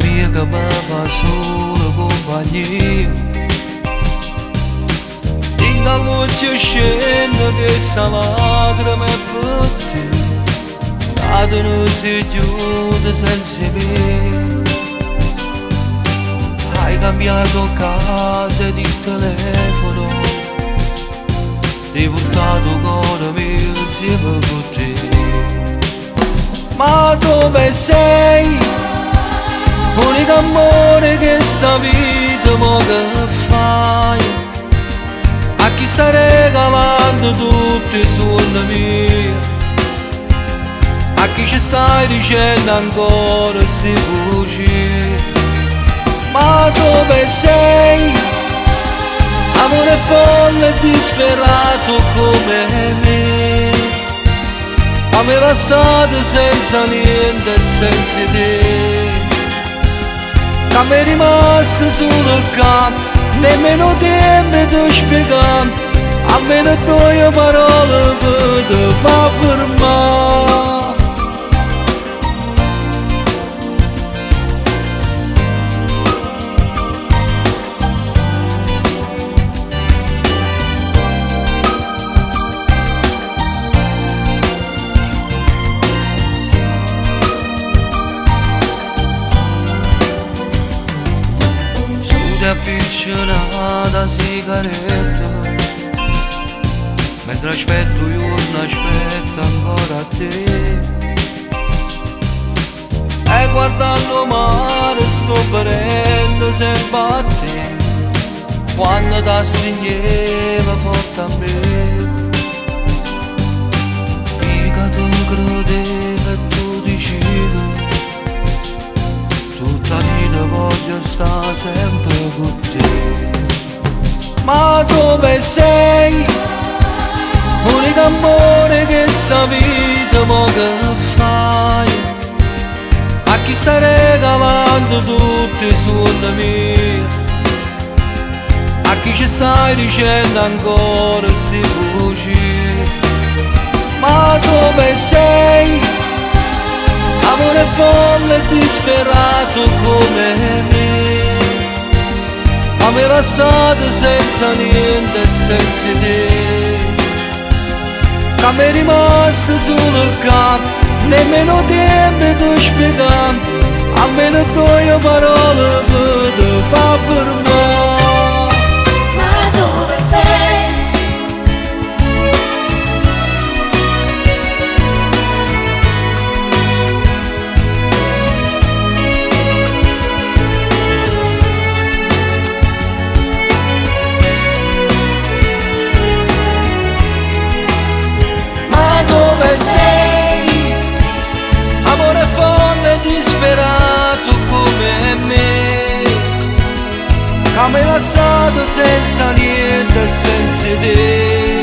mia che mi fa solo compagnia. In la luce scende che sta lacrima è per te, cadono si chiude senza me. Hai cambiato casa di telefono, ti hai portato cuore mio insieme con te. Ma dove sei? L'unico amore che sta vita mo che fai? A chi sta regalando tutti i sogni miei? A chi ci stai dicendo ancora sti bugie? Ma dove sei? Amore folle e disperato come me, a me lasciate senza niente e senza te. Che mi è rimasto solo il canto, nemmeno tempo di spiegare, almeno due parole per te fa fermare. Appiccionata sigaretta, mentre aspetto io non aspetto ancora a te. E guardando il mare sto vedendo sempre a te, quando ti stringeva forte a me. Io che tu credevi e tu dicevi, tutta vita voglio stare sempre con te. Ma dove sei? L'unico amore che sta vita mo che fai? A chi stai regalando tutti i sogni miei? A chi ci stai dicendo ancora sti bugie? Ma dove sei? Amore folle e disperato come me, ma mi lasciate senza niente e senza te. Che mi è rimasto solo il canto, nemmeno tempo di spiegare, almeno due parole per te fa fermare. Ma dove sei? Dove sei? Amore folle e disperato come me, che mi hai lasciato senza niente e senza te.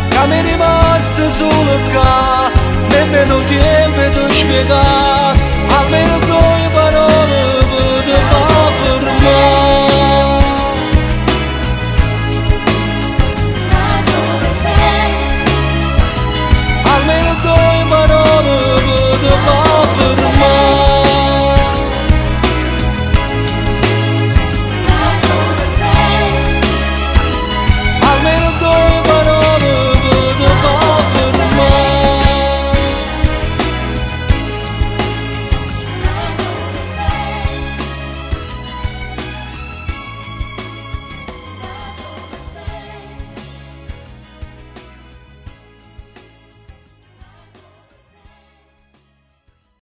Che mi è rimasto solo qua, nemmeno tempo di spiegare, almeno tu